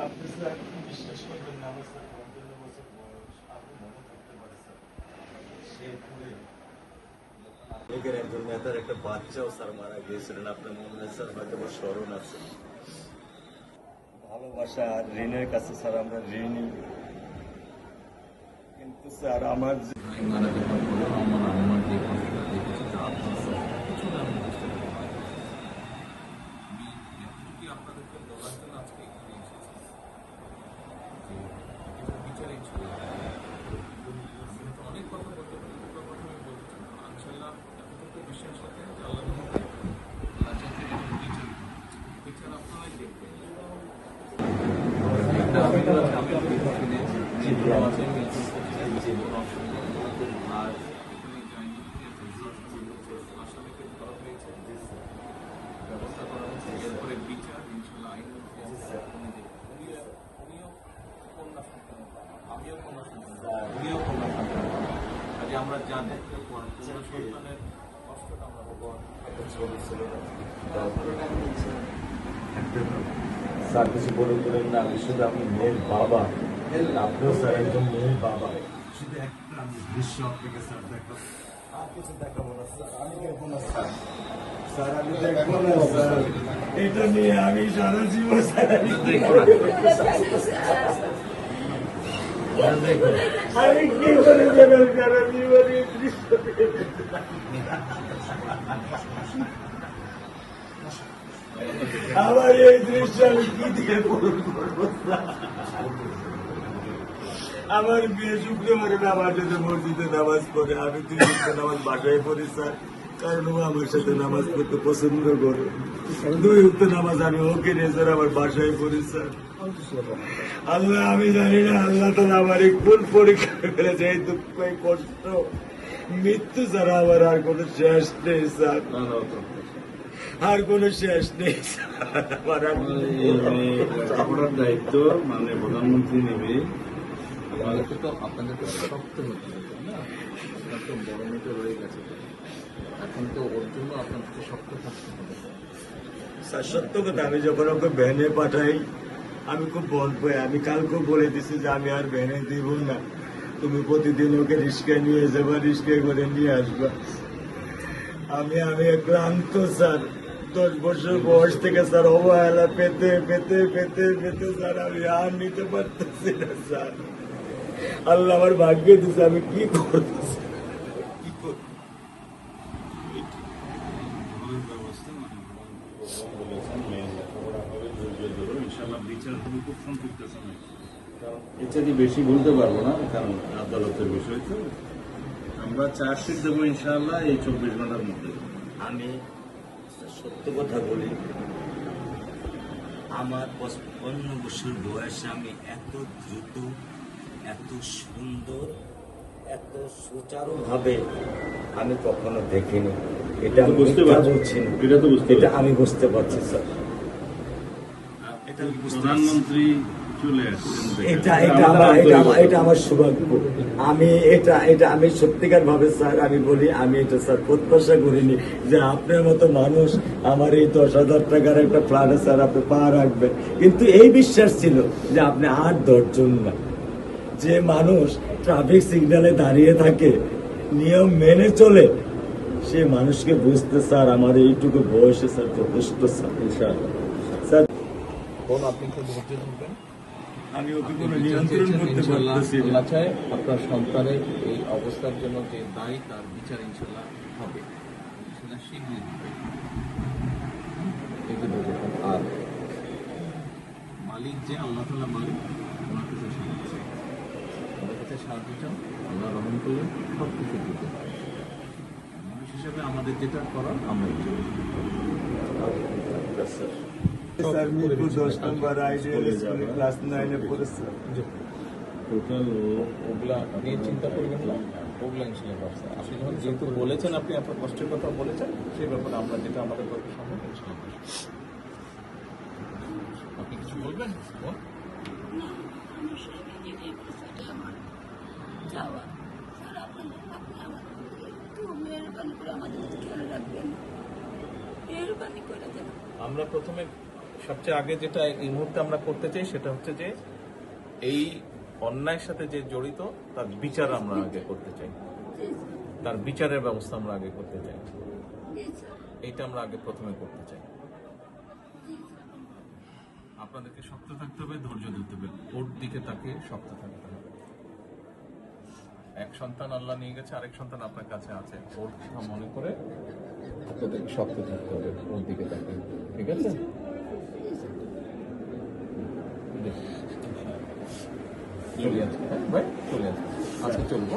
আপনি স্যার বিশ্বাস করবেন না, আমার স্যার 15 বছর বয়স, আপনি মনে থাকতে পারে স্যার শেরপুরে লীগের একজন নেতার একটা বাচ্চাও স্যার মারা গিয়েছিলেন, আপনার মনে হয় স্যার হয়তো বা স্মরণ আছে। ভালোবাসা আর ঋণের কাছে স্যার আমরা ঋণী, কিন্তু স্যার আমার মারা যাওয়ার পরে আমার আম্মার যে কষ্টটা দেখেছি তা আপনার স্যার কিছুটা আমি বুঝতে পারি। আমি এতটুকুই আপনাদেরকে বলার জন্য আজকে এখানে এসেছি যে এটা বিচারই ছিল। অনেক কথা বলতে পারি, দুটো কথা আমি বলতে চাই। ইনশাআল্লাহ এতটুকু বিশ্বাস রাখেন যে আল্লাহ রহমতে আল্লাহ চাইতে এটা বিচার বিচার আপনারাই দেখবেন। আমি আর এখানে যাইনি, আসামিকে ধরা হয়েছে, ব্যবস্থা করা হয়েছে, এরপরে বিচার ইনশাল্লাহ আইন উনিও কন্যা সন্তান, আমিও কন্যা সন্তান, উনিও কন্যা সন্তান। কাজে আমরা যা দেখতে কন্যা সন্তানের কষ্টটা আমরা একটা ছবি ছিল স্যার, কিছু বলে দিলেন না, আমি শুধু আপনি মেয়ের বাবা, আপনিও স্যার একজন মেয়ের বাবা। শুধু একটা আমি দৃশ্য আপনাকে স্যার দেখাবো, আর কিছু দেখাবো না স্যার, আমি দেখবো না স্যার, স্যার আমি দেখবো না স্যার, এটা নিয়ে আমি সারা জীবন স্যার আমি কি করে দেবেন সারা জীবন এই দৃশ্য আমার এই দৃশ্য আমি কি দিয়ে পূরণ করবো? আমার বিয়ে শুক্রবারে আমার সাথে মসজিদে নামাজ পড়ে, আমি 3 ওয়াক্ত নামাজ বাসায় পড়ি স্যার, কারণ ও আমার সাথে নামাজ পড়তে পছন্দ করে। 2 ওয়াক্ত নামাজ আমি ওকে নিয়ে স্যার আমার বাসায় পড়ি স্যার। আল্লাহ আমি জানি না, আল্লাহ তো আমার এই কোন পরীক্ষা ফেলেছে, এই দুঃখ এই কষ্ট মৃত্যু ছাড়া আমার আর কোনো শেষ নেই স্যার, আর কোনো শেষ নেই স্যার। আপনার দায়িত্ব মানে প্রধানমন্ত্রী নেবে, আমাদেরকে তো আপনাদেরকে শক্ত হতে হবে না? আপনার তো বড় মেয়েটা রয়ে গেছে, এখন তো ওর জন্য আপনাদেরকে শক্ত থাকতে হবে। স্যার সত্য কথা, আমি যখন ওকে ভ্যানে পাঠাই আমি খুব বল পাই, আমি কালকেও বলে দিছি যে আমি আর ভ্যানে দিব না, তুমি প্রতিদিন ওকে রিস্কায় নিয়ে যাবা, রিস্কায় করে নিয়ে আসবা। আমি ক্লান্ত স্যার, 10 বছর বয়স থেকে স্যার অবহেলা পেতে পেতে পেতে পেতে স্যার আমি আর নিতে পারতেছি না স্যার। আল্লাহ আমার ভাগ্যে দিচ্ছে, আমি কি করতেছি, কি করব? ব্যবস্থা মানে বলেছেন মেয়ের লেখাপড়া হবে, ধৈর্য ধরো, ইনশাল্লাহ বিচার তুমি খুব সম্পৃক্ত সময়, কারণ এটা দিয়ে বেশি বলতে পারবো না, কারণ আদালতের বিষয় তো। আমরা চার্জশিট দেবো ইনশাল্লাহ এই 24 ঘন্টার মধ্যে। আমি সত্য কথা বলি, আমার 55 বছর বয়সে আমি এত দ্রুত, এত সুন্দর, এত সুচারুভাবে আমি কখনো দেখিনি। এটা আমি বুঝতে মিথ্যা পারছি, বলছি না, এটা তো বুঝতে এটা পারছি। আমি বুঝতে পারছি স্যার, এটা আমি বুঝতে পারছি। প্রধানমন্ত্রী চলে আসছেন, এটা আমার সৌভাগ্য। আমি সত্যিকার ভাবে স্যার আমি বলি, আমি এটা স্যার প্রত্যাশা করিনি যে আপনার মতো মানুষ আমার এই 10,000 টাকার একটা ফ্ল্যাটে স্যার আপনি পা রাখবেন, কিন্তু এই বিশ্বাস ছিল যে আপনি 8-10 জন না, যে মানুষ ট্রাফিক সিগন্যালে দাঁড়িয়ে থাকে, নিয়ম মেনে চলে, সে মানুষকে বুঝতে স্যার আমার এইটুকু বয়সে স্যার যথেষ্ট স্যার। ইনশাআল্লাহ স্যার, আপনি একটু ধৈর্য ধরবেন, আমি ওকে কোনো নিয়ন্ত্রণ করতে পারতেছি না। আল্লাহ চায় আপনার সন্তানের এই অবস্থার জন্য যে দায়ী তার বিচার ইনশাল্লাহ হবে, সেটা শীঘ্রই হবে। একটু ধৈর্য ধরুন। আর মালিক যে আল্লাহ তাআলা মালিক, ওনার কাছে সাহায্য চাই, ওনার কাছে সাহায্য চাও, আল্লাহ রহম করলে সব কিছু দিতে পারে। মানুষ হিসেবে আমাদের যেটা করার আমরা স্যার মিরপুর 10 নম্বর আইডিয়াল স্কুলে ক্লাস 9 এ পড়েছে। টোটাল ওগুলা নিয়ে চিন্তা করবেন না, ওগুলা ইনশাল্লাহ ব্যবস্থা। আপনি যখন যেহেতু বলেছেন, আপনি আপনার কষ্টের কথা বলেছেন, সেই ব্যাপারে আমরা যেটা আমাদের পক্ষে সম্ভব ইনশাল্লাহ। আপনি কিছু বলবেন? মেহরবানি করে আমাদের খেয়াল রাখবেন, মেহরবানি করে দেন। আমরা প্রথমে সবচেয়ে আগে যেটা এই মুহূর্তে আমরা করতে চাই সেটা হচ্ছে যে এই অন্যায়ের সাথে যে জড়িত তার বিচার আমরা আগে করতে চাই, তার বিচারের ব্যবস্থা আমরা আগে করতে চাই, এইটা আমরা আগে প্রথমে করতে চাই। আপনাদেরকে শক্ত থাকতে হবে, ধৈর্য ধরতে হবে, ওর দিকে তাকে শক্ত থাকতে হবে। এক সন্তান আল্লাহ নিয়ে গেছে, আরেক সন্তান আপনার কাছে আছে, ওর কথা মনে করে আপনাদেরকে শক্ত থাকতে হবে, ওর দিকে তাকে। ঠিক আছে? চলে আসছে, হ্যাঁ ভাই, চলে আসছে, আজকে চলবো।